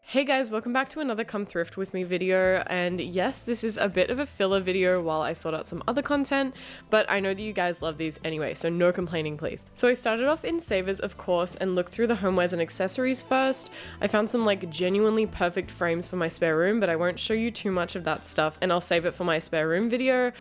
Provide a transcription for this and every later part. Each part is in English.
Hey guys, welcome back to another Come Thrift With Me video, and yes, this is a bit of a filler video while I sort out some other content, but I know that you guys love these anyway, so no complaining please. So I started off in Savers, of course, and looked through the homewares and accessories first. I found some genuinely perfect frames for my spare room, but I won't show you too much of that stuff, and I'll save it for my spare room video.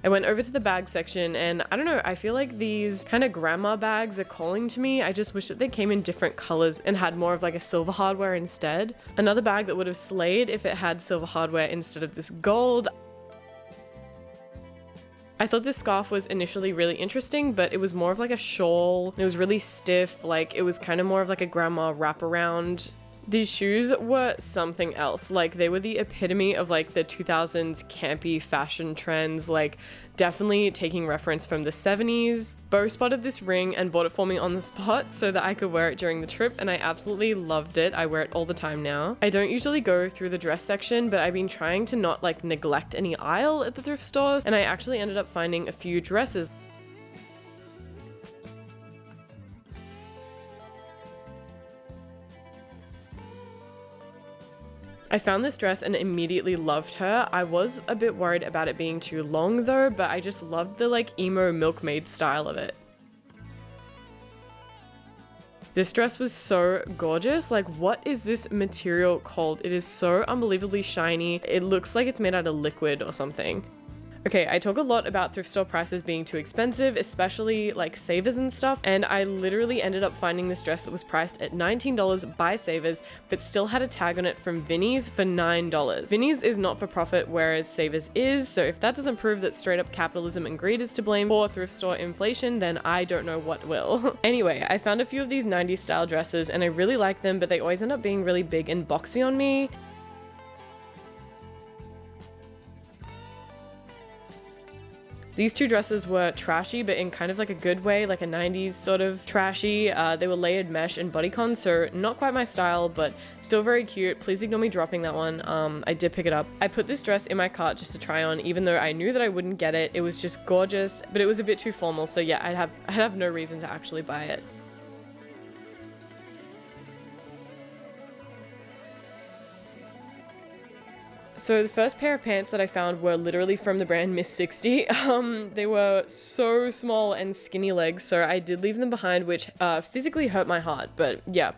I went over to the bag section and I don't know, I feel like these kind of grandma bags are calling to me. I just wish that they came in different colors and had more of a silver hardware instead. Another bag that would have slayed if it had silver hardware instead of this gold. I thought this scarf was initially really interesting, but it was more of a shawl. It was really stiff, it was kind of more of a grandma wraparound. These shoes were something else. They were the epitome of the 2000s campy fashion trends, definitely taking reference from the 70s. Bo spotted this ring and bought it for me on the spot so that I could wear it during the trip, and I absolutely loved it. I wear it all the time now. I don't usually go through the dress section, but I've been trying to not neglect any aisle at the thrift stores, and I actually ended up finding a few dresses. I found this dress and immediately loved her. I was a bit worried about it being too long though, but I just loved the emo milkmaid style of it. This dress was so gorgeous. What is this material called? It is so unbelievably shiny. It looks like it's made out of liquid or something. Okay, I talk a lot about thrift store prices being too expensive, especially Savers and stuff, and I literally ended up finding this dress that was priced at $19 by Savers, but still had a tag on it from Vinnie's for $9. Vinnie's is not for profit, whereas Savers is, so if that doesn't prove that straight up capitalism and greed is to blame for thrift store inflation, then I don't know what will. Anyway, I found a few of these 90s style dresses and I really like them, but they always end up being really big and boxy on me. These two dresses were trashy, but in kind of a good way, a 90s sort of trashy. They were layered mesh and bodycon, so not quite my style, but still very cute. Please ignore me dropping that one. I did pick it up. I put this dress in my cart just to try on, even though I knew that I wouldn't get it. It was just gorgeous, but it was a bit too formal, so yeah, I'd have no reason to actually buy it. So the first pair of pants that I found were literally from the brand Miss 60. They were so small and skinny legs, so I did leave them behind, which physically hurt my heart, but yeah.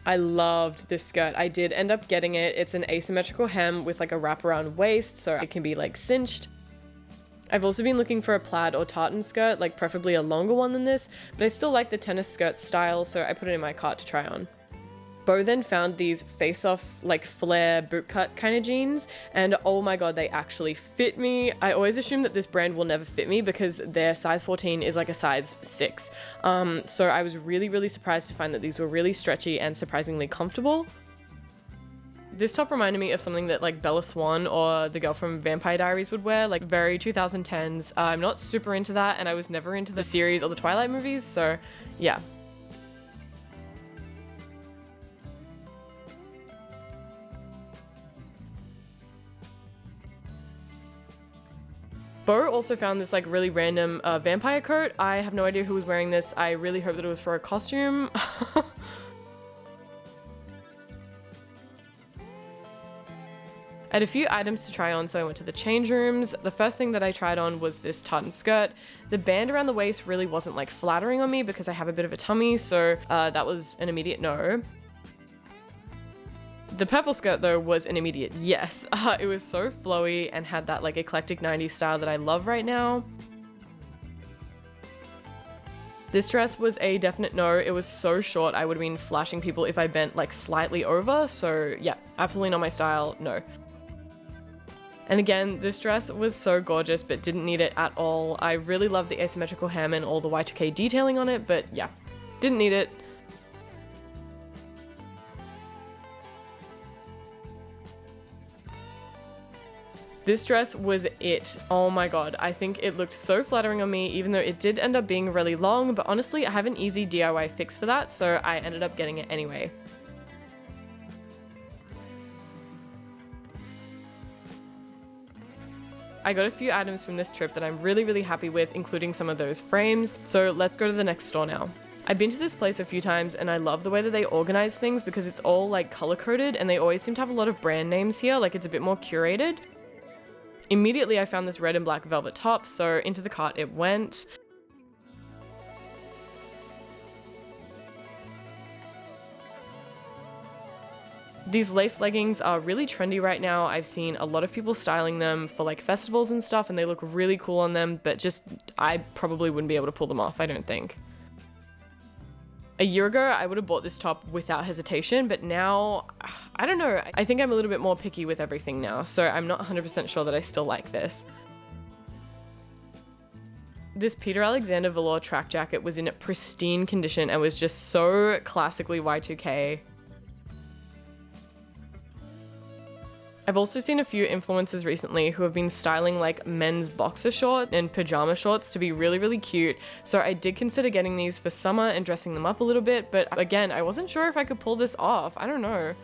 I loved this skirt. I did end up getting it. It's an asymmetrical hem with a wraparound waist, so it can be cinched. I've also been looking for a plaid or tartan skirt, preferably a longer one than this, but I still like the tennis skirt style, so I put it in my cart to try on. Bo then found these face-off flare bootcut kind of jeans, and oh my god, they actually fit me. I always assume that this brand will never fit me because their size 14 is a size 6. So I was really surprised to find that these were really stretchy and surprisingly comfortable. This top reminded me of something that Bella Swan or the girl from Vampire Diaries would wear, very 2010s. I'm not super into that, and I was never into the series or the Twilight movies, so yeah. Bo also found this really random vampire coat. I have no idea who was wearing this. I really hope that it was for a costume. I had a few items to try on, so I went to the change rooms. The first thing that I tried on was this tartan skirt. The band around the waist really wasn't flattering on me because I have a bit of a tummy, so that was an immediate no. The purple skirt though was an immediate yes. It was so flowy and had that eclectic 90s style that I love right now. This dress was a definite no. It was so short I would have been flashing people if I bent slightly over, so yeah, absolutely not my style, no. And again, this dress was so gorgeous but didn't need it at all. I really loved the asymmetrical hem and all the Y2K detailing on it, but yeah, didn't need it. This dress was it. Oh my god, I think it looked so flattering on me, even though it did end up being really long, but honestly, I have an easy DIY fix for that, so I ended up getting it anyway. I got a few items from this trip that I'm really happy with, including some of those frames. So let's go to the next store now. I've been to this place a few times and I love the way that they organize things because it's all like color coded and they always seem to have a lot of brand names here, like it's a bit more curated. Immediately I found this red and black velvet top, so into the cart it went. These lace leggings are really trendy right now. I've seen a lot of people styling them for like festivals and stuff and they look really cool on them, but just I probably wouldn't be able to pull them off, I don't think. A year ago, I would have bought this top without hesitation, but now, I don't know. I think I'm a little bit more picky with everything now, so I'm not 100% sure that I still like this. This Peter Alexander velour track jacket was in pristine condition and was just so classically Y2K. I've also seen a few influencers recently who have been styling like men's boxer short and pajama shorts to be really cute. So I did consider getting these for summer and dressing them up a little bit, but again, I wasn't sure if I could pull this off. I don't know.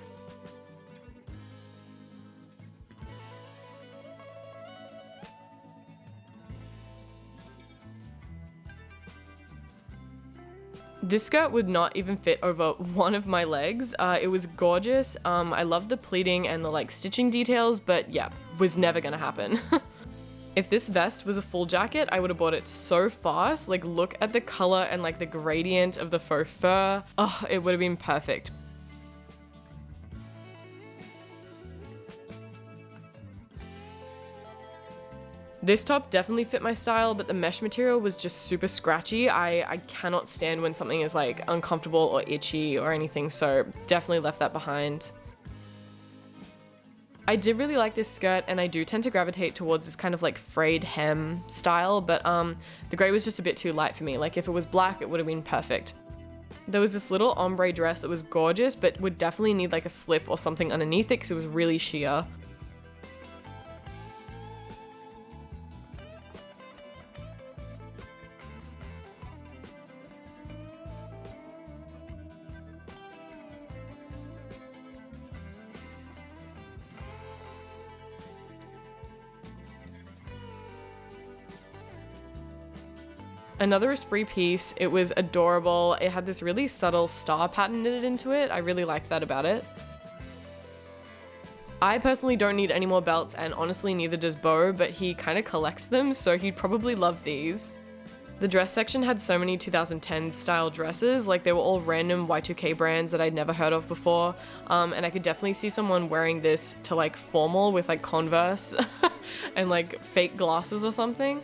This skirt would not even fit over one of my legs. It was gorgeous. I love the pleating and the like stitching details, but yeah, was never gonna happen. If this vest was a full jacket, I would have bought it so fast. Like look at the color and like the gradient of the faux fur. Oh, it would have been perfect. This top definitely fit my style, but the mesh material was just super scratchy. I cannot stand when something is like uncomfortable or itchy or anything, so definitely left that behind. I did really like this skirt and I do tend to gravitate towards this kind of like frayed hem style, but the grey was just a bit too light for me. Like if it was black, it would have been perfect. There was this little ombre dress that was gorgeous, but would definitely need like a slip or something underneath it because it was really sheer. Another Esprit piece, it was adorable. It had this really subtle star pattern knitted into it. I really liked that about it. I personally don't need any more belts and honestly neither does Beau, but he kind of collects them, so he'd probably love these. The dress section had so many 2010s style dresses, like they were all random Y2K brands that I'd never heard of before, and I could definitely see someone wearing this to like formal with like Converse and like fake glasses or something.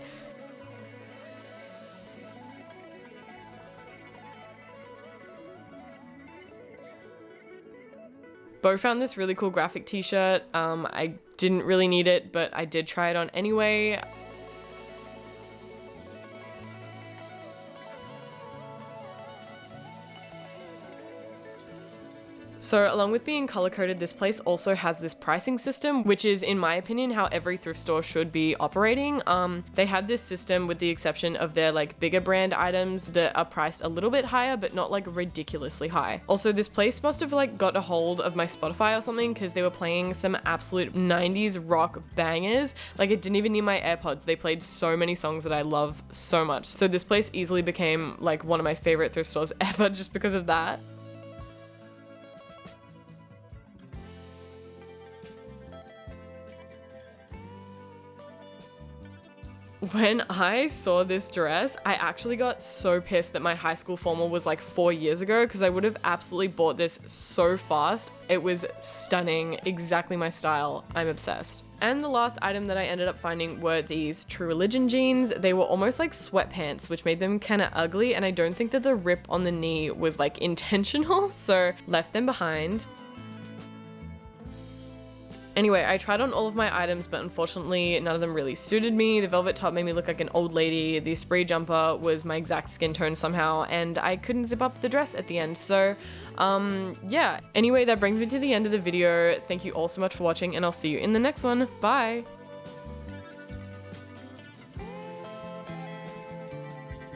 Beau found this really cool graphic t-shirt. I didn't really need it, but I did try it on anyway. So along with being color-coded, this place also has this pricing system, which is, in my opinion, how every thrift store should be operating. They had this system with the exception of their like bigger brand items that are priced a little bit higher, but not like ridiculously high. Also, this place must have like got a hold of my Spotify or something because they were playing some absolute 90s rock bangers. Like it didn't even need my AirPods. They played so many songs that I love so much. So this place easily became like one of my favorite thrift stores ever just because of that. When I saw this dress, I actually got so pissed that my high school formal was like 4 years ago because I would have absolutely bought this so fast. It was stunning, exactly my style. I'm obsessed. And the last item that I ended up finding were these True Religion jeans. They were almost like sweatpants, which made them kind of ugly, and I don't think that the rip on the knee was like intentional, so left them behind. Anyway, I tried on all of my items, but unfortunately none of them really suited me. The velvet top made me look like an old lady, the Esprit jumper was my exact skin tone somehow, and I couldn't zip up the dress at the end, so yeah. Anyway, that brings me to the end of the video. Thank you all so much for watching, and I'll see you in the next one. Bye!